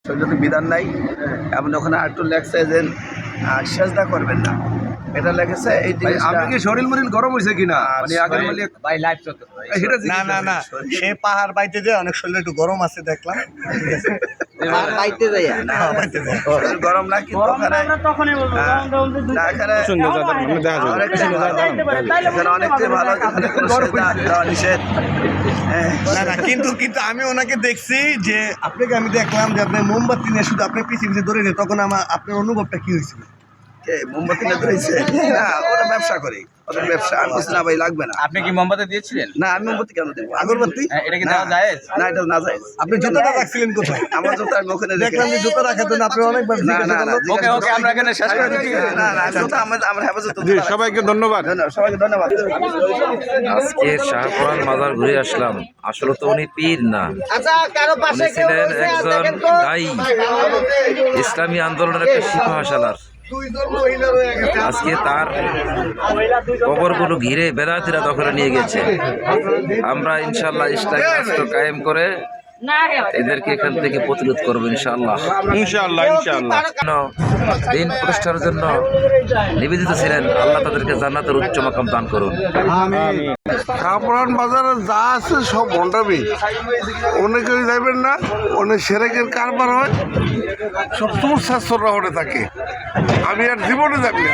শরীরে বিধান নাই। আপনি ওখানে আরেকটু লেখছে যে সেজদা করবেন না, এটা লেগেছে। এই আপনি কি শরীর মরিল গরম হয়েছে কিনা? ভাই লাইভ চলতে না না না, সে পাহাড় বাইতে যায়, অনেক শরীর একটু গরম আছে দেখলাম। বাইতে যাই না শরীর গরম না, কিন্তু ওখানে অনেকটাই ভালো, দেওয়া নিষেধ। না না, কিন্তু আমি ওনাকে দেখছি যে আপনাকে আমি দেখলাম যে আপনি মোমবাতি নিয়ে শুধু আপনি পিছিয়ে ধরে নিয়ে, তখন আপনার অনুভবটা কি হয়েছিল? মোমবাতি না ধরেছে না, ওরা ব্যবসা করে, ওদের ব্যবসা। আমি বলছি না ভাই লাগবে না। আপনি কি মোমবাতি দিয়েছিলেন? না, আমি মোমবাতি কেন দেবো? আগরবাতি এটা কি দেওয়া যায়? না, এটা না যায়। আপনি জুতোটা রাখছিলেন কোথায়? আমার জুতো আমি ওখানে দেখলাম যে জুতো রাখার জন্য আপনি অনেকবার ওকে ওকে, আমরা এখানে শেষ করে দিচ্ছি। না না, জুতো আমার হেফাজত। সবাইকে ধন্যবাদ। সবাইকে ধন্যবাদ। আজকে শাহপুরান মাজার ঘুরে আসলাম। আসলে তো উনি পীর না, উনি ছিলেন একজন দায়ী, ইসলামী আন্দোলনের একটা সিপাহসালার। আজকে তার কবরগুলো ঘিরে বেদাতিরা দখলে নিয়ে গেছে। আমরা ইনশাল্লাহ ইসলামী রাষ্ট্র কায়েম করে এদেরকে এখান থেকে প্রতিরোধ করবো ইনশাআল্লাহ। দিন প্রতিষ্ঠার জন্য নিবেদিত ছিলেন। আল্লাহ তাদেরকে জান্নাতের উচ্চ মাকাম দান করুন। শাহপুরান বাজারে যা আছে সব ভণ্ডামি। অনেকেই যাইবেন না, অনেক সেরেকের কারবার হয়, সবসময় স্বাস্থ্যরা হয়ে থাকে। আমি আর জীবনে যাবি না।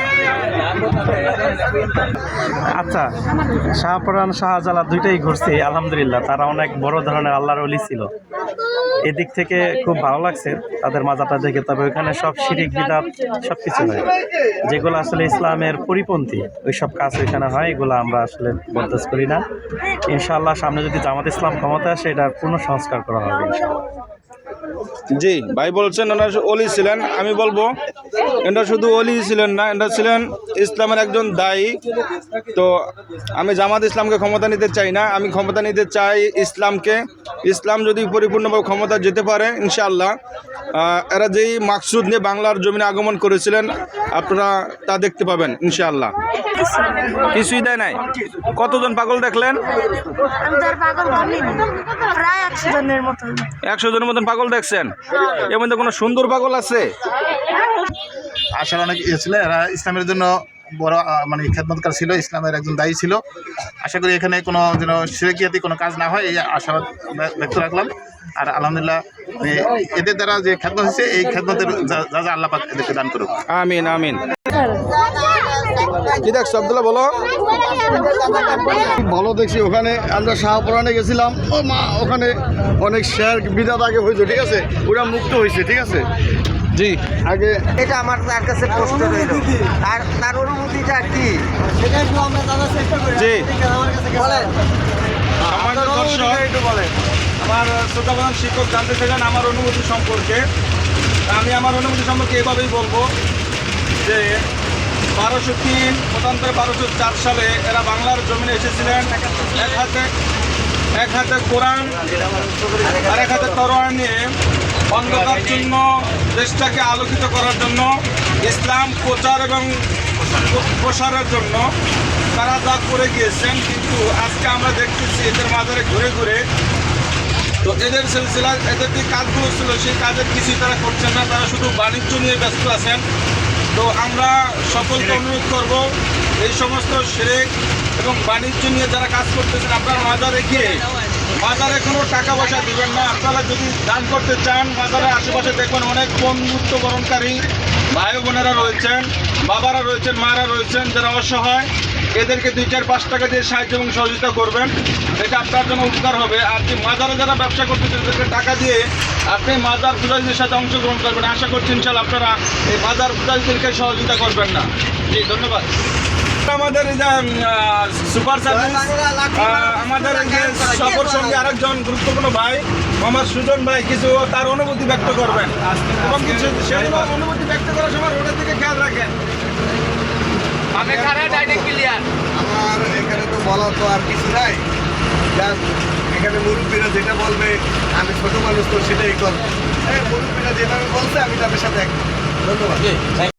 আচ্ছা, শাহপুরান শাহজালাল দুইটাই ঘুরছি, আলহামদুলিল্লাহ। তারা অনেক বড় ধরনের আল্লাহর ওলি ছিল, এদিক থেকে খুব ভালো লাগছে তাদের মাজারটা দেখে। তবে ওইখানে সব শিরিক বিদআত সব কিছু হয়, যেগুলো আসলে ইসলামের পরিপন্থী ওই সব কাজ ওইখানে হয়, এগুলো আমরা আসলে বরদাস্ত করি না। ইনশাআল্লাহ সামনে যদি জামাত ইসলাম ক্ষমতা আসে, এটার পূর্ণ সংস্কার করা হবে ইনশাআল্লাহ। জি ভাই বলছেন ওনার অলি ছিলেন। আমি বলবো এটা শুধু অলি ছিলেন না, এটা ছিলেন ইসলামের একজন দায়ী। তো আমি জামাত ইসলামকে ক্ষমতা নিতে চাই না, আমি ক্ষমতা নিতে চাই ইসলামকে। ইসলাম যদি পরিপূর্ণভাবে ক্ষমতা যেতে পারে ইনশাআল্লাহ, এরা যেই মাকসুদ নিয়ে বাংলার জমিনে আগমন করেছিলেন আপনারা তা দেখতে পাবেন ইনশাআল্লাহ। কিছুই দেয় নাই। কতজন পাগল দেখলেন? 100 জনের মতন পাগল দেখছেন। এর মধ্যে কোনো সুন্দর পাগল আছে? আসার অনেক ইয়ে ছিল, এরা ইসলামের জন্য বড় মানে খেদমতকার ছিল, ইসলামের একজন দায়ী ছিল। আশা করি এখানে কোনো যেন শিরকিয়াতি কোনো কাজ না হয়, এই আশাবাদ ব্যক্ত রাখলাম। আর আলহামদুলিল্লাহ এদের দ্বারা যে খেদমত হয়েছে, এই খেদমতের যা যা আল্লাহ পাক এদেরকে দান করুক। আমিন আমিন। কি দেখছো আব্দুল্লাহ, বলো। ভালো দেখছি। ওখানে আমরা শাহপুরানে গেছিলাম, ওখানে অনেক শেয়ার বিদাত আগে হয়েছে, ঠিক আছে, ওরা মুক্ত হয়েছে, ঠিক আছে। জি, আগে এটা আমার তার কাছে প্রশ্ন রইল, তার অনুমতিটা কি? জি বলেন। সম্মানিত দর্শক, আমার শ্রদ্ধাপ্রধান শিক্ষক জানতে চাইলেন আমার অনুমতি সম্পর্কে। আমি আমার অনুমতি সম্পর্কে এভাবেই বলবো যে 1203 মতান্তরে 1204 সালে এরা বাংলার জমিনে এসেছিলেন। এক হাতে কোরআন আর এক হাতে তরোয়াল নিয়ে অন্ধকারচ্ছন্ন দেশটাকে আলোকিত করার জন্য, ইসলাম প্রচার এবং প্রসারের জন্য তারা যা করে গিয়েছেন। কিন্তু আজকে আমরা দেখতেছি এদের মাজারে ঘুরে ঘুরে, তো এদের সিলসিলা এদের যে কাজগুলো ছিল সেই কাজের কিছুই তারা করছেন না, তারা শুধু বাণিজ্য নিয়ে ব্যস্ত আছেন। তো আমরা সকলকে অনুরোধ করব, এই সমস্ত শিরক এবং বাণিজ্য নিয়ে যারা কাজ করতেছেন, আপনারা মাজারে গিয়ে মাজারে কোনো টাকা পয়সা দেবেন না। আপনারা যদি দান করতে চান, মাজারের আশেপাশে দেখবেন অনেক বন্ধুত্ব বরণকারী ভাই বোনেরা রয়েছেন, বাবারা রয়েছেন, মারা রয়েছেন, যারা অসহায়। এদেরকে 2-4-5 টাকা দিয়ে সাহায্য এবং সহযোগিতা করবেন, এটা আপনার জন্য উপকার হবে। আর যে মাজারে যারা ব্যবসা করতেছেন, তাদেরকে টাকা দিয়ে আপনি মাজার পূজারীদের সাথে অংশগ্রহণ করবেন। আশা করছি ইনশাআল্লাহ আপনারা এই মাজার পূজারীদেরকে সহযোগিতা করবেন না। জি, ধন্যবাদ। আমাদের এই যে সুপার সার্ভিস, আমাদের এই যে সফর সঙ্গে আরেকজন গুরুত্বপূর্ণ ভাই আমার সুজন ভাই কিছু তার অনুভূতি ব্যক্ত করবেন, এবং কিছু সেই অনুভূতি ব্যক্ত করার সময় ওটার দিকে খেয়াল রাখেন। আমি ক্লিয়ার। আমার এখানে তো বলার তো আর কিছু নাই, এখানে মুরব্বীরা যেটা বলবে, আমি ছোট মানুষ তো সেটাই করবো। মুরব্বীরা যেভাবে বলছে আমি তাদের সাথে একমত। ধন্যবাদ।